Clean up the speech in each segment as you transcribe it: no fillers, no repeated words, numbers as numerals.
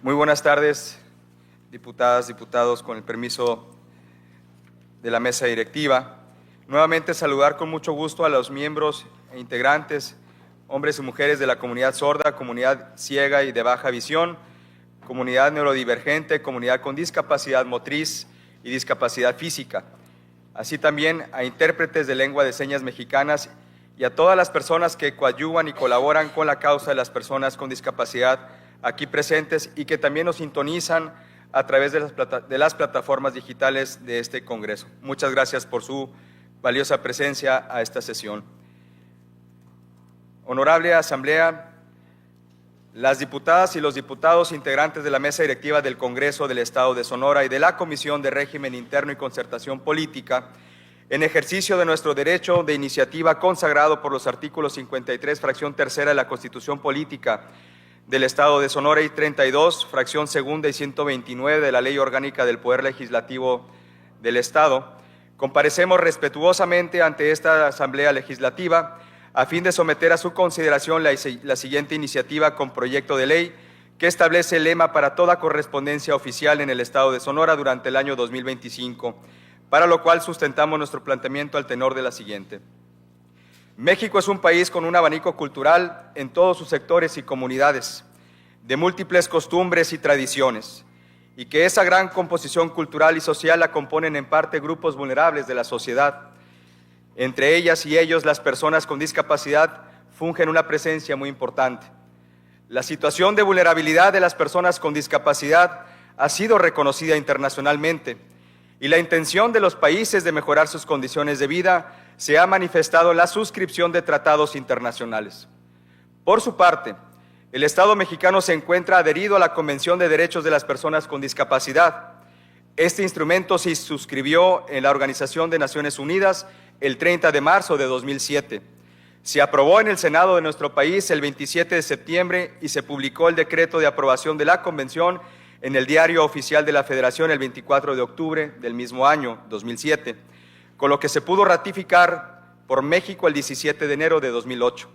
Muy buenas tardes, diputadas, diputados, con el permiso de la mesa directiva. Nuevamente saludar con mucho gusto a los miembros e integrantes, hombres y mujeres de la comunidad sorda, comunidad ciega y de baja visión, comunidad neurodivergente, comunidad con discapacidad motriz y discapacidad física, así también a intérpretes de lengua de señas mexicanas y a todas las personas que coadyuvan y colaboran con la causa de las personas con discapacidad aquí presentes y que también nos sintonizan a través de las plataformas digitales de este Congreso. Muchas gracias por su valiosa presencia a esta sesión. Honorable Asamblea, las diputadas y los diputados integrantes de la mesa directiva del Congreso del Estado de Sonora y de la Comisión de Régimen Interno y Concertación Política, en ejercicio de nuestro derecho de iniciativa consagrado por los artículos 53, fracción tercera de la Constitución Política del Estado de Sonora y 32, fracción segunda y 129 de la Ley Orgánica del Poder Legislativo del Estado, comparecemos respetuosamente ante esta Asamblea Legislativa a fin de someter a su consideración la siguiente iniciativa con proyecto de ley que establece el lema para toda correspondencia oficial en el Estado de Sonora durante el año 2025, para lo cual sustentamos nuestro planteamiento al tenor de la siguiente. México es un país con un abanico cultural en todos sus sectores y comunidades, de múltiples costumbres y tradiciones, y que esa gran composición cultural y social la componen en parte grupos vulnerables de la sociedad. Entre ellas y ellos, las personas con discapacidad fungen una presencia muy importante. La situación de vulnerabilidad de las personas con discapacidad ha sido reconocida internacionalmente, y la intención de los países de mejorar sus condiciones de vida se ha manifestado en la suscripción de tratados internacionales. Por su parte, el Estado mexicano se encuentra adherido a la Convención de Derechos de las Personas con Discapacidad. Este instrumento se suscribió en la Organización de Naciones Unidas el 30 de marzo de 2007. Se aprobó en el Senado de nuestro país el 27 de septiembre y se publicó el decreto de aprobación de la Convención en el Diario Oficial de la Federación el 24 de octubre del mismo año, 2007, con lo que se pudo ratificar por México el 17 de enero de 2008.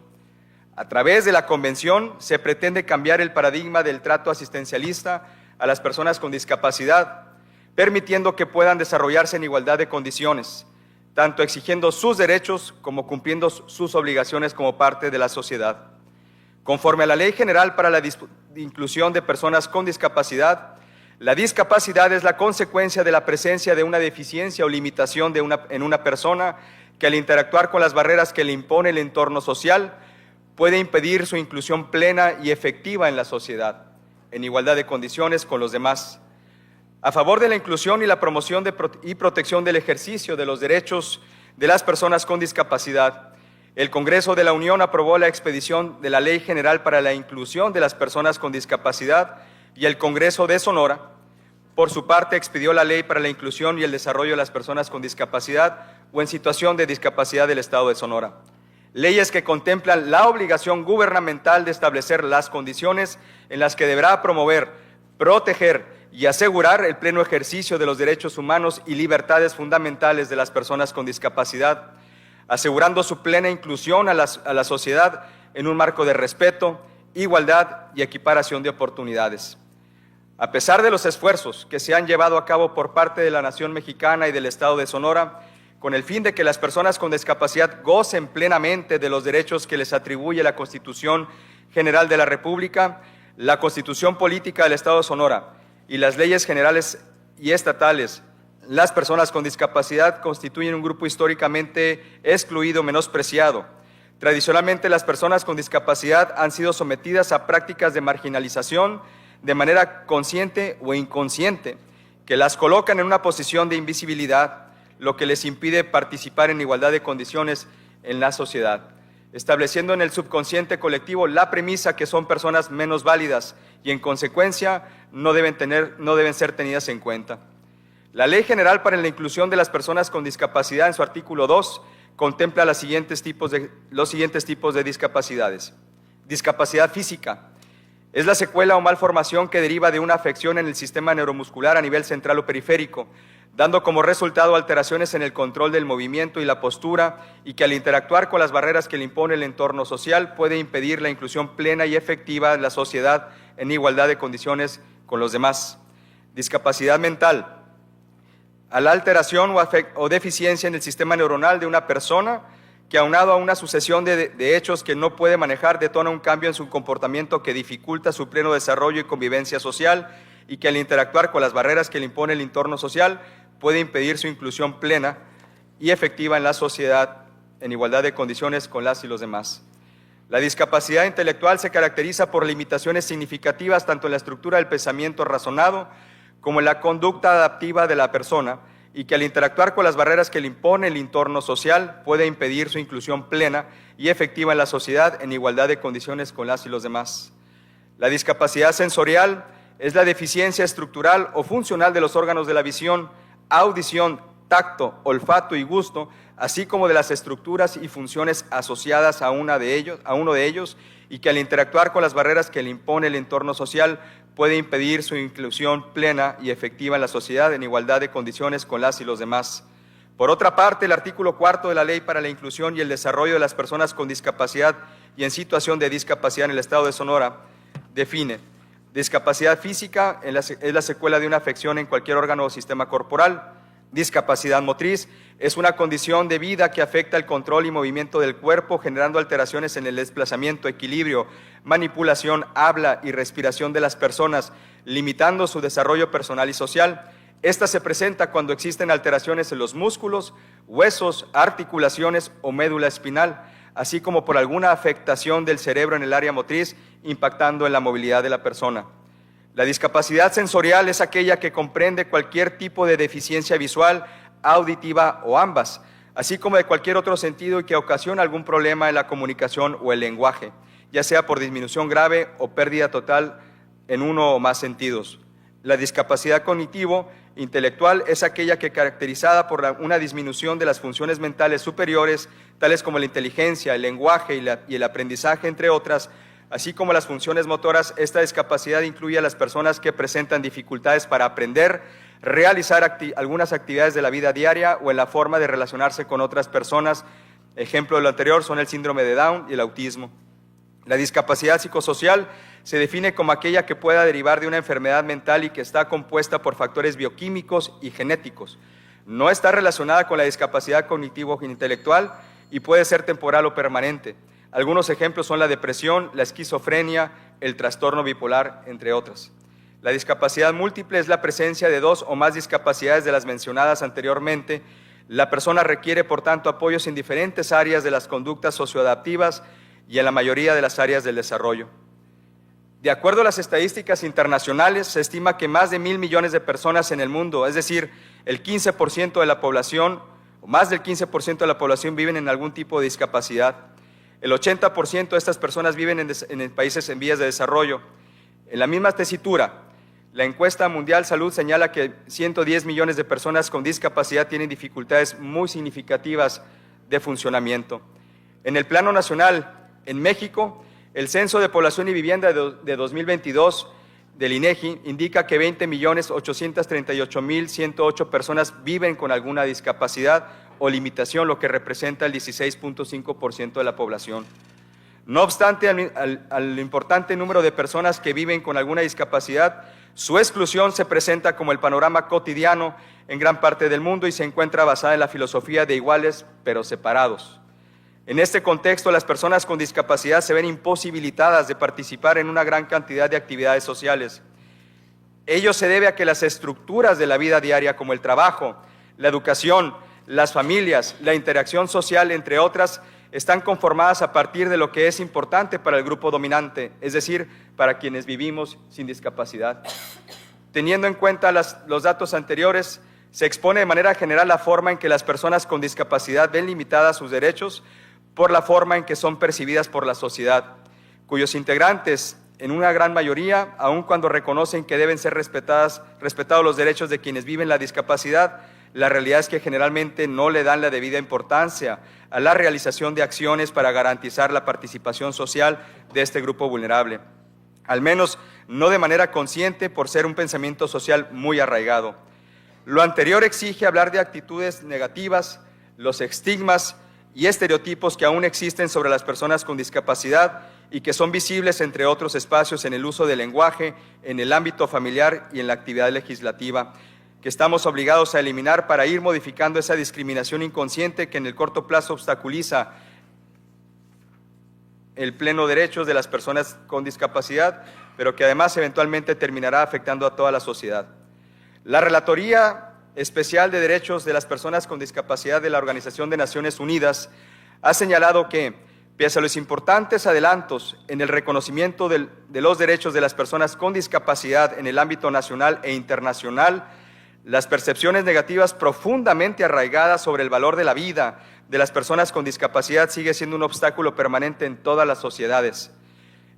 A través de la Convención se pretende cambiar el paradigma del trato asistencialista a las personas con discapacidad, permitiendo que puedan desarrollarse en igualdad de condiciones, tanto exigiendo sus derechos como cumpliendo sus obligaciones como parte de la sociedad. Conforme a la Ley General para la Inclusión de Personas con Discapacidad, la discapacidad es la consecuencia de la presencia de una deficiencia o limitación en una persona que al interactuar con las barreras que le impone el entorno social puede impedir su inclusión plena y efectiva en la sociedad, en igualdad de condiciones con los demás. A favor de la inclusión y la promoción y protección del ejercicio de los derechos de las personas con discapacidad, el Congreso de la Unión aprobó la expedición de la Ley General para la Inclusión de las Personas con Discapacidad y el Congreso de Sonora, por su parte, expidió la Ley para la Inclusión y el Desarrollo de las Personas con Discapacidad o en situación de discapacidad del Estado de Sonora. Leyes que contemplan la obligación gubernamental de establecer las condiciones en las que deberá promover, proteger y asegurar el pleno ejercicio de los derechos humanos y libertades fundamentales de las personas con discapacidad, asegurando su plena inclusión a la sociedad en un marco de respeto, igualdad y equiparación de oportunidades. A pesar de los esfuerzos que se han llevado a cabo por parte de la nación mexicana y del Estado de Sonora, con el fin de que las personas con discapacidad gocen plenamente de los derechos que les atribuye la Constitución General de la República, la Constitución Política del Estado de Sonora y las leyes generales y estatales, las personas con discapacidad constituyen un grupo históricamente excluido, menospreciado. Tradicionalmente, las personas con discapacidad han sido sometidas a prácticas de marginalización de manera consciente o inconsciente, que las colocan en una posición de invisibilidad, lo que les impide participar en igualdad de condiciones en la sociedad, estableciendo en el subconsciente colectivo la premisa que son personas menos válidas y, en consecuencia, no deben ser tenidas en cuenta. La Ley General para la Inclusión de las Personas con Discapacidad, en su artículo 2, contempla los siguientes tipos de discapacidades. Discapacidad física. Es la secuela o malformación que deriva de una afección en el sistema neuromuscular a nivel central o periférico, dando como resultado alteraciones en el control del movimiento y la postura, y que al interactuar con las barreras que le impone el entorno social puede impedir la inclusión plena y efectiva en la sociedad en igualdad de condiciones con los demás. Discapacidad mental: a la alteración o deficiencia en el sistema neuronal de una persona que, aunado a una sucesión de hechos que no puede manejar, detona un cambio en su comportamiento que dificulta su pleno desarrollo y convivencia social, y que al interactuar con las barreras que le impone el entorno social puede impedir su inclusión plena y efectiva en la sociedad en igualdad de condiciones con las y los demás. La discapacidad intelectual se caracteriza por limitaciones significativas tanto en la estructura del pensamiento razonado como en la conducta adaptiva de la persona, y que al interactuar con las barreras que le impone el entorno social puede impedir su inclusión plena y efectiva en la sociedad en igualdad de condiciones con las y los demás. La discapacidad sensorial es la deficiencia estructural o funcional de los órganos de la visión, audición, tacto, olfato y gusto, así como de las estructuras y funciones asociadas a uno de ellos, y que al interactuar con las barreras que le impone el entorno social puede impedir su inclusión plena y efectiva en la sociedad en igualdad de condiciones con las y los demás. Por otra parte, el artículo 4 de la Ley para la Inclusión y el Desarrollo de las Personas con Discapacidad y en situación de discapacidad en el Estado de Sonora define: discapacidad física es la secuela de una afección en cualquier órgano o sistema corporal. Discapacidad motriz es una condición de vida que afecta el control y movimiento del cuerpo, generando alteraciones en el desplazamiento, equilibrio, manipulación, habla y respiración de las personas, limitando su desarrollo personal y social. Esta se presenta cuando existen alteraciones en los músculos, huesos, articulaciones o médula espinal, así como por alguna afectación del cerebro en el área motriz, impactando en la movilidad de la persona. La discapacidad sensorial es aquella que comprende cualquier tipo de deficiencia visual, auditiva o ambas, así como de cualquier otro sentido, y que ocasiona algún problema en la comunicación o el lenguaje, ya sea por disminución grave o pérdida total en uno o más sentidos. La discapacidad cognitivo-intelectual es aquella que, caracterizada por una disminución de las funciones mentales superiores, tales como la inteligencia, el lenguaje y el aprendizaje, entre otras, así como las funciones motoras. Esta discapacidad incluye a las personas que presentan dificultades para aprender, realizar algunas actividades de la vida diaria o en la forma de relacionarse con otras personas. Ejemplo de lo anterior son el síndrome de Down y el autismo. La discapacidad psicosocial se define como aquella que pueda derivar de una enfermedad mental y que está compuesta por factores bioquímicos y genéticos. No está relacionada con la discapacidad cognitivo-intelectual y puede ser temporal o permanente. Algunos ejemplos son la depresión, la esquizofrenia, el trastorno bipolar, entre otras. La discapacidad múltiple es la presencia de dos o más discapacidades de las mencionadas anteriormente. La persona requiere, por tanto, apoyos en diferentes áreas de las conductas socioadaptivas y en la mayoría de las áreas del desarrollo. De acuerdo a las estadísticas internacionales, se estima que más de 1,000 millones de personas en el mundo, es decir, el 15% de la población, o más del 15% de la población, viven en algún tipo de discapacidad. El 80% de estas personas viven en países en vías de desarrollo. En la misma tesitura, la encuesta mundial salud señala que 110 millones de personas con discapacidad tienen dificultades muy significativas de funcionamiento. En el plano nacional, en México, el Censo de Población y Vivienda de 2022 del INEGI indica que 20.838.108 personas viven con alguna discapacidad o limitación, lo que representa el 16.5% de la población. No obstante, al importante número de personas que viven con alguna discapacidad, su exclusión se presenta como el panorama cotidiano en gran parte del mundo y se encuentra basada en la filosofía de iguales pero separados. En este contexto, las personas con discapacidad se ven imposibilitadas de participar en una gran cantidad de actividades sociales. Ello se debe a que las estructuras de la vida diaria, como el trabajo, la educación, las familias, la interacción social, entre otras, están conformadas a partir de lo que es importante para el grupo dominante, es decir, para quienes vivimos sin discapacidad. Teniendo en cuenta los datos anteriores, se expone de manera general la forma en que las personas con discapacidad ven limitadas sus derechos por la forma en que son percibidas por la sociedad, cuyos integrantes, en una gran mayoría, aun cuando reconocen que deben ser respetados los derechos de quienes viven la discapacidad, la realidad es que generalmente no le dan la debida importancia a la realización de acciones para garantizar la participación social de este grupo vulnerable, al menos no de manera consciente, por ser un pensamiento social muy arraigado. Lo anterior exige hablar de actitudes negativas, los estigmas y estereotipos que aún existen sobre las personas con discapacidad y que son visibles, entre otros espacios, en el uso del lenguaje, en el ámbito familiar y en la actividad legislativa, que estamos obligados a eliminar para ir modificando esa discriminación inconsciente que en el corto plazo obstaculiza el pleno derecho de las personas con discapacidad, pero que además eventualmente terminará afectando a toda la sociedad. La Relatoría Especial de Derechos de las Personas con Discapacidad de la Organización de Naciones Unidas ha señalado que, pese a los importantes adelantos en el reconocimiento de los derechos de las personas con discapacidad en el ámbito nacional e internacional, las percepciones negativas profundamente arraigadas sobre el valor de la vida de las personas con discapacidad sigue siendo un obstáculo permanente en todas las sociedades.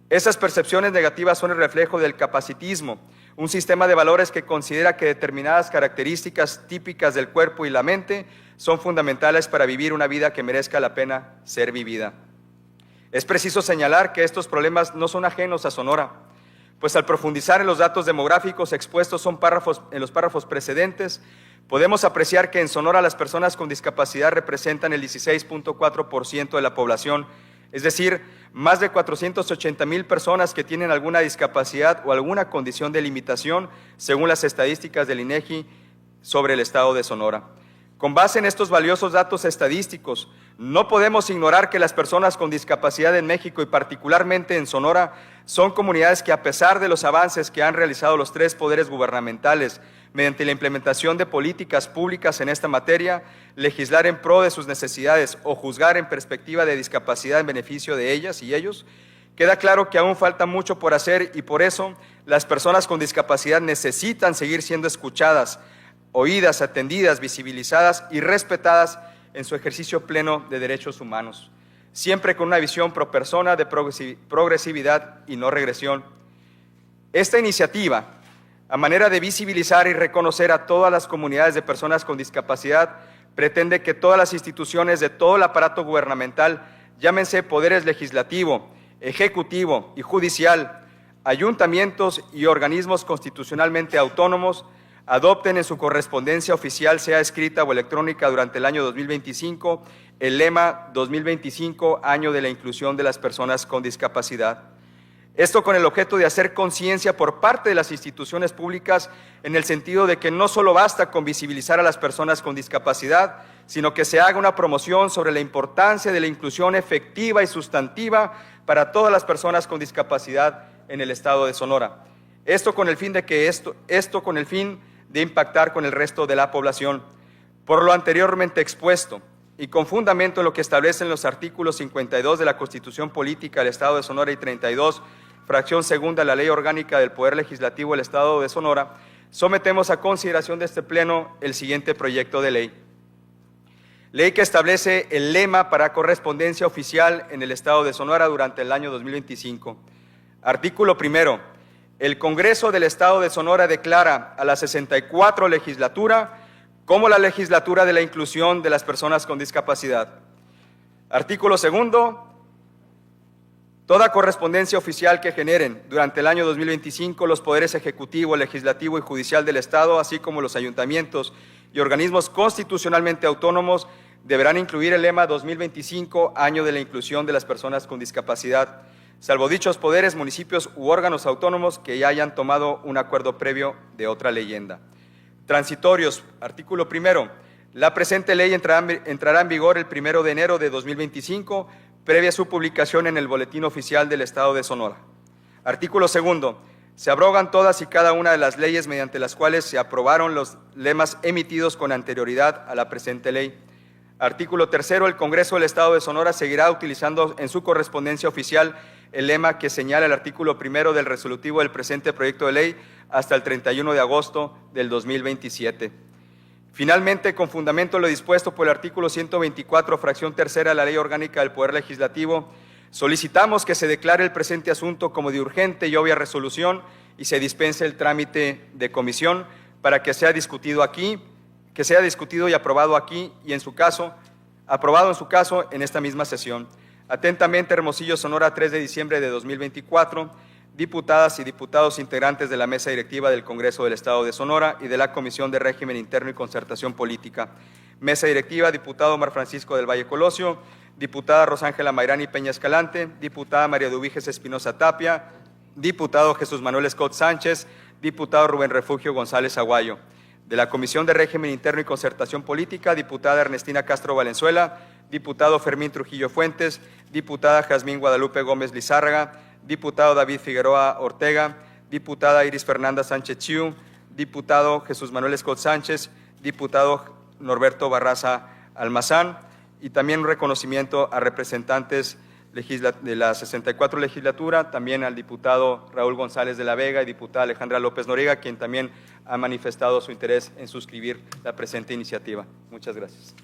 Esas percepciones negativas son el reflejo del capacitismo, un sistema de valores que considera que determinadas características típicas del cuerpo y la mente son fundamentales para vivir una vida que merezca la pena ser vivida. Es preciso señalar que estos problemas no son ajenos a Sonora, pues al profundizar en los datos demográficos expuestos en los párrafos precedentes, podemos apreciar que en Sonora las personas con discapacidad representan el 16.4% de la población, es decir, más de 480,000 personas que tienen alguna discapacidad o alguna condición de limitación, según las estadísticas del INEGI sobre el estado de Sonora. Con base en estos valiosos datos estadísticos, no podemos ignorar que las personas con discapacidad en México y particularmente en Sonora son comunidades que, a pesar de los avances que han realizado los tres poderes gubernamentales mediante la implementación de políticas públicas en esta materia, legislar en pro de sus necesidades o juzgar en perspectiva de discapacidad en beneficio de ellas y ellos, queda claro que aún falta mucho por hacer y por eso las personas con discapacidad necesitan seguir siendo escuchadas, oídas, atendidas, visibilizadas y respetadas en su ejercicio pleno de derechos humanos, siempre con una visión pro persona de progresividad y no regresión. Esta iniciativa, a manera de visibilizar y reconocer a todas las comunidades de personas con discapacidad, pretende que todas las instituciones de todo el aparato gubernamental, llámense poderes legislativo, ejecutivo y judicial, ayuntamientos y organismos constitucionalmente autónomos, adopten en su correspondencia oficial, sea escrita o electrónica, durante el año 2025, el lema 2025, Año de la Inclusión de las Personas con Discapacidad. Esto con el objeto de hacer conciencia por parte de las instituciones públicas en el sentido de que no solo basta con visibilizar a las personas con discapacidad, sino que se haga una promoción sobre la importancia de la inclusión efectiva y sustantiva para todas las personas con discapacidad en el estado de Sonora. Esto con el fin de impactar con el resto de la población. Por lo anteriormente expuesto y con fundamento en lo que establecen los artículos 52 de la Constitución Política del Estado de Sonora y 32, fracción segunda de la Ley Orgánica del Poder Legislativo del Estado de Sonora, sometemos a consideración de este Pleno el siguiente proyecto de ley. Ley que establece el lema para correspondencia oficial en el Estado de Sonora durante el año 2025. Artículo primero. El Congreso del Estado de Sonora declara a la 64 legislatura como la legislatura de la inclusión de las personas con discapacidad. Artículo segundo. Toda correspondencia oficial que generen durante el año 2025 los poderes ejecutivo, legislativo y judicial del Estado, así como los ayuntamientos y organismos constitucionalmente autónomos, deberán incluir el lema 2025, Año de la Inclusión de las Personas con Discapacidad, salvo dichos poderes, municipios u órganos autónomos que ya hayan tomado un acuerdo previo de otra leyenda. Transitorios. Artículo primero. La presente ley entrará en vigor el 1 de enero de 2025, previa su publicación en el Boletín Oficial del Estado de Sonora. Artículo segundo. Se abrogan todas y cada una de las leyes mediante las cuales se aprobaron los lemas emitidos con anterioridad a la presente ley. Artículo tercero. El Congreso del Estado de Sonora seguirá utilizando en su correspondencia oficial el lema que señala el artículo primero del resolutivo del presente proyecto de ley hasta el 31 de agosto del 2027. Finalmente, con fundamento en lo dispuesto por el artículo 124, fracción tercera de la Ley Orgánica del Poder Legislativo, solicitamos que se declare el presente asunto como de urgente y obvia resolución y se dispense el trámite de comisión para que sea discutido y aprobado aquí y aprobado en su caso en esta misma sesión. Atentamente, Hermosillo, Sonora, 3 de diciembre de 2024, diputadas y diputados integrantes de la mesa directiva del Congreso del Estado de Sonora y de la Comisión de Régimen Interno y Concertación Política. Mesa directiva, diputado Omar Francisco del Valle Colosio, diputada Rosángela Mayrani Peña Escalante, diputada María Dubiges Espinosa Tapia, diputado Jesús Manuel Scott Sánchez, diputado Rubén Refugio González Aguayo. De la Comisión de Régimen Interno y Concertación Política, diputada Ernestina Castro Valenzuela, diputado Fermín Trujillo Fuentes, diputada Jazmín Guadalupe Gómez Lizárraga, diputado David Figueroa Ortega, diputada Iris Fernanda Sánchez Chiu, diputado Jesús Manuel Scott Sánchez, diputado Norberto Barraza Almazán, y también un reconocimiento a representantes de la 64 legislatura, también al diputado Raúl González de la Vega y diputada Alejandra López Noriega, quien también ha manifestado su interés en suscribir la presente iniciativa. Muchas gracias.